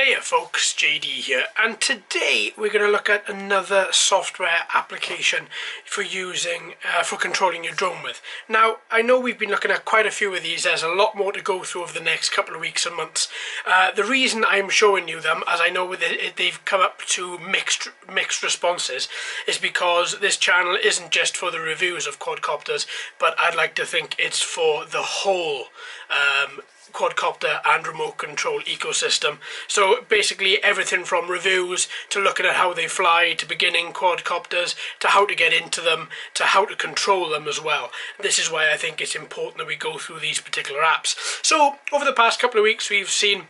Hey folks, JD here, and today we're going to look at another software application for using, for controlling your drone with. Now, I know we've been looking at quite a few of these. There's a lot more to go through over the next couple of weeks and months. The reason I'm showing you them, as I know with it, they've come up to mixed responses, is because this channel isn't just for the reviews of quadcopters, but I'd like to think it's for the whole quadcopter and remote control ecosystem. So basically everything from reviews to looking at how they fly, to beginning quadcopters, to how to get into them, to how to control them as well. This is why I think it's important that we go through these particular apps. So over the past couple of weeks we've seen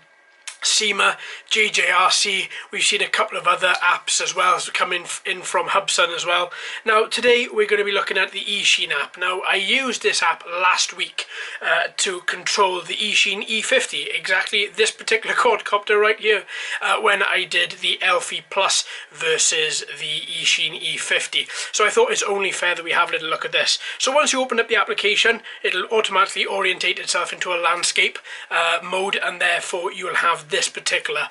SEMA, JJRC, we've seen a couple of other apps as well as come in from Hubsun as well. Now today we're going to be looking at the Eachine app. Now I used this app last week to control the Eachine E50, exactly this particular quadcopter right here, when I did the Elfie Plus versus the Eachine E50. So I thought it's only fair that we have a little look at this. So once you open up the application, it'll automatically orientate itself into a landscape mode, and therefore you will have this particular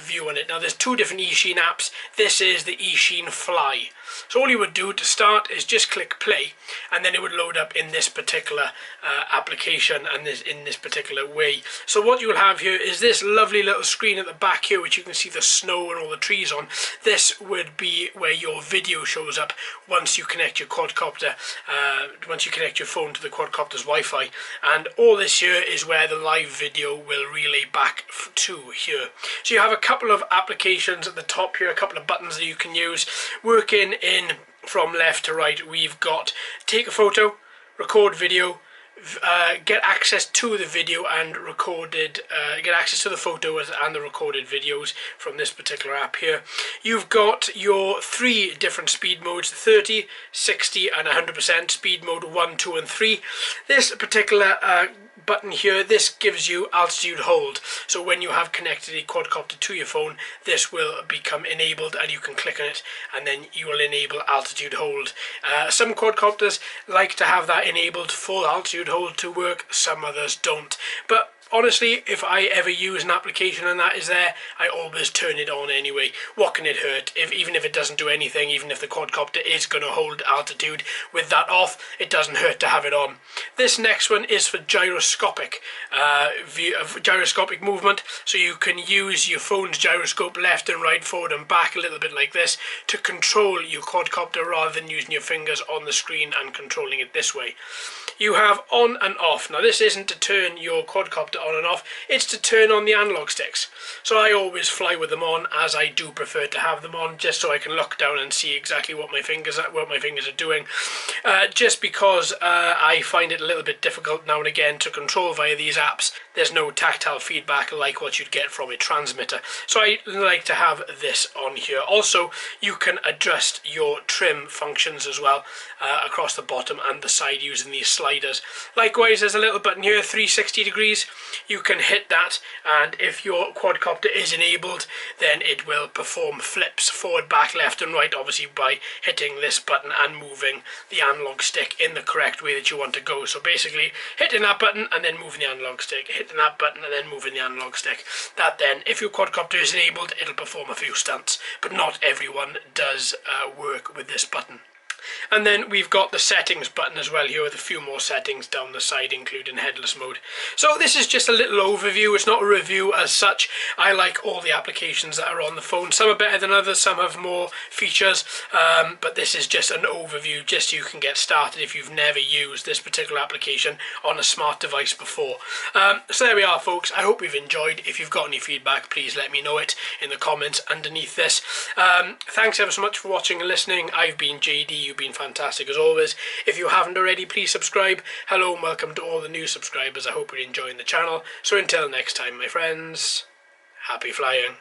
view on it. Now there's two different Eachine apps. This is the Eachine Fly. So all you would do to start is just click play, and then it would load up in this particular application and in this particular way. So what you'll have here is this lovely little screen at the back here, which you can see the snow and all the trees on. This would be where your video shows up once you connect your quadcopter, once you connect your phone to the quadcopter's Wi-Fi, and all this here is where the live video will relay back to here. So you have a couple of applications at the top here, a couple of buttons that you can use. Working in from left to right, we've got take a photo, record video, get access to the video and get access to the photos and the recorded videos from this particular app here. You've got your three different speed modes: 30, 60 and 100%. Speed mode 1, 2 and 3. This particular button here, this gives you altitude hold. So when you have connected a quadcopter to your phone, this will become enabled and you can click on it and then you will enable altitude hold. Some quadcopters like to have that enabled for altitude hold to work, some others don't. But honestly, if I ever use an application and that is there, I always turn it on anyway. What can it hurt? Even if it doesn't do anything, even if the quadcopter is going to hold altitude with that off, it doesn't hurt to have it on. This next one is for gyroscopic movement, so you can use your phone's gyroscope left and right, forward and back, a little bit like this, to control your quadcopter rather than using your fingers on the screen and controlling it this way. You have on and off. Now this isn't to turn your quadcopter on and off, it's to turn on the analog sticks. So I always fly with them on, as I do prefer to have them on, just so I can look down and see exactly what my fingers are doing. Just because I find it a little bit difficult now and again to control via these apps. There's no tactile feedback like what you'd get from a transmitter. So I like to have this on here. Also, you can adjust your trim functions as well across the bottom and the side using these sliders. Likewise, there's a little button here, 360 degrees. You can hit that, and if your quadcopter is enabled, then it will perform flips forward, back, left and right, obviously by hitting this button and moving the analog stick in the correct way that you want to go. So basically hitting that button and then moving the analog stick, hitting that button and then moving the analog stick. That then, if your quadcopter is enabled, it'll perform a few stunts, but not everyone does work with this button. And then we've got the settings button as well here, with a few more settings down the side, including headless mode. So this is just a little overview. It's not a review as such. I like all the applications that are on the phone. Some are better than others, some have more features, but this is just an overview, just so you can get started if you've never used this particular application on a smart device before. So there we are, folks. I hope you've enjoyed. If you've got any feedback, please let me know it in the comments underneath this. Thanks ever so much for watching and listening. I've been JD. You've been fantastic as always. If you haven't already, please subscribe. Hello and welcome to all the new subscribers. I hope you're enjoying the channel. So until next time, my friends, happy flying.